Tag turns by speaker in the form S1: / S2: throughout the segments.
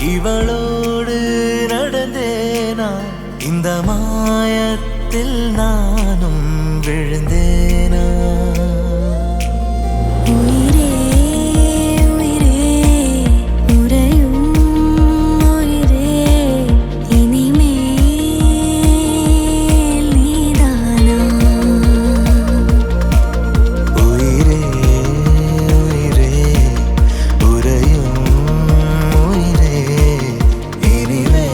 S1: இவளோடு நடந்தேனா இந்த மாயத்தில் நானும் விழுந்தேனா
S2: உயிரே உயிரே உறையும் உயிரே இனிமேல் நீதானா
S1: உயிரே உயிரே உறையும் உயிரே இனிமேல்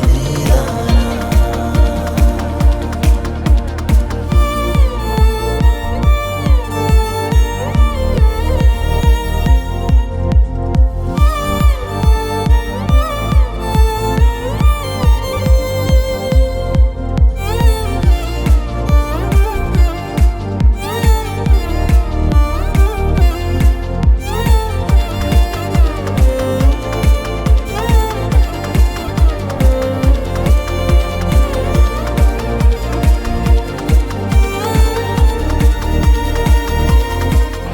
S1: நீதானா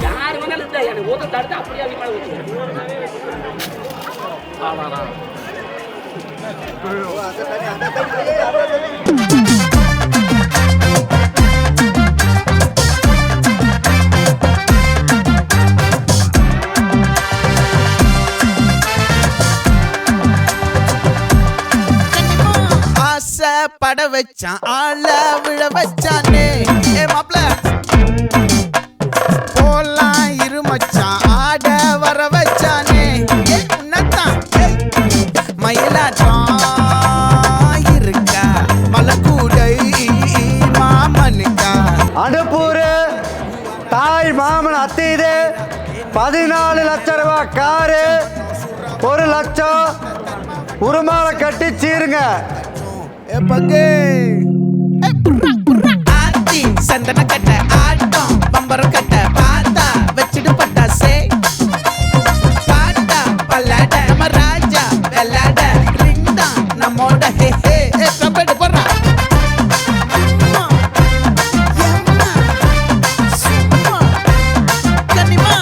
S3: யார் வேணாலும் இல்லை எனக்கு ஊத்த தடுத்து அப்படியே அவங்க மேலே ஊற்றுவேன்.
S4: ஆசைப்பட வச்சான் ஆள விழ வச்சானே ஏ மாப்ள போலாம் இரு மச்சான் ஆட வர வச்சானே ஏ உன்னத்தான் மயிலாட்டம் இருக்கா மலக்கூடை மாமனுக்கா
S5: அனுப்பூர் தாய் மாமன் அத்தீது 14 லட்சம் ரூபாய் காரு 1 லட்சம் உருமாலை கட்டி சீருங்க
S4: ஏ பங்கே ஆத்தி சந்தன கட்ட ஆட்டம் பம்பரம் கட்ட பாத்தா வச்சிடு பட்டாசே பாட்டா பல்லாட நம்ம ராஜா வெள்ளாட ரிங் தான் நம்மோட ஹே ஹே ஏ கம்பெடு போறா அம்மா எம்மா சும்மா கனிமா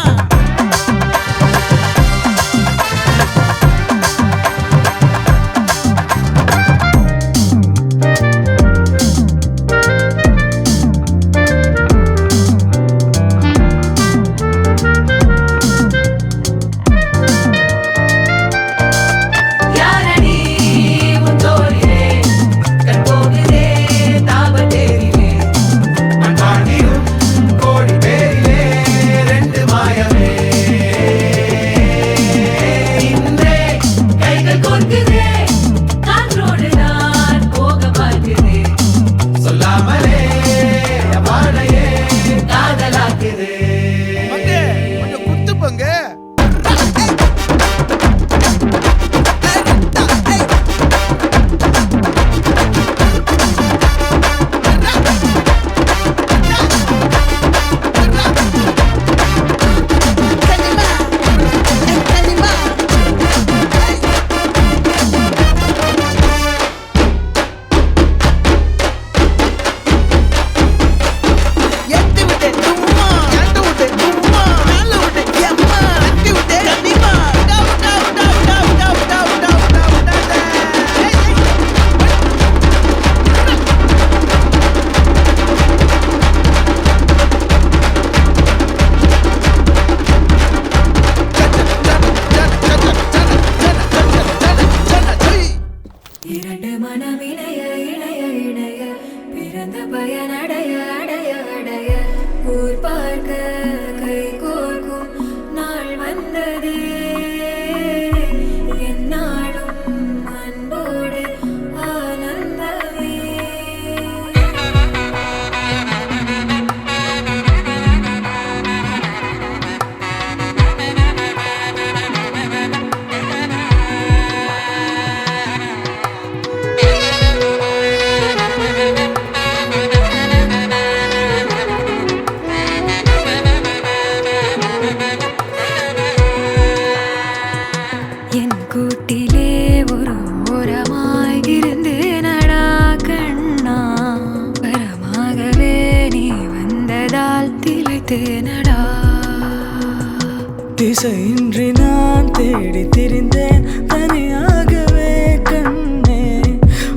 S6: திசையின்றி நான் தேடி திரிந்தேன் தனியாகவே கண்ணே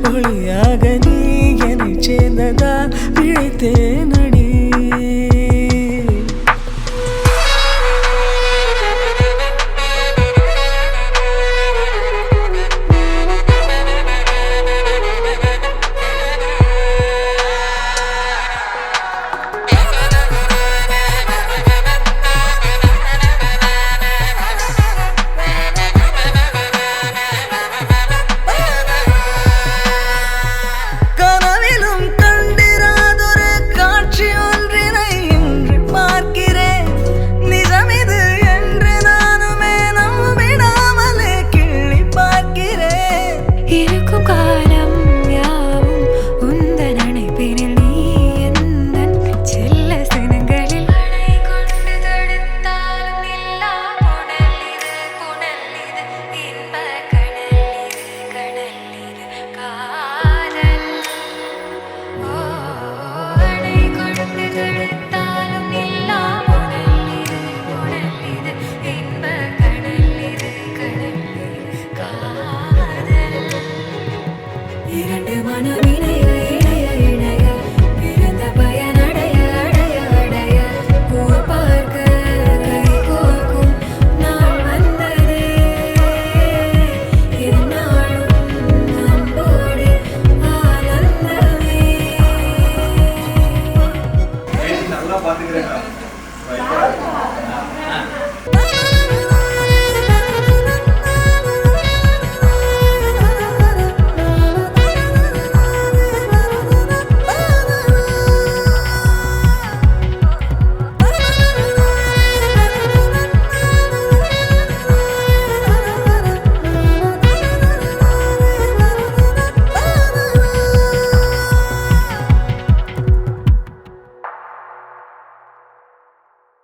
S6: ஒளியாக நீ என்னை சேர்ந்ததால் பிழைத்தேன்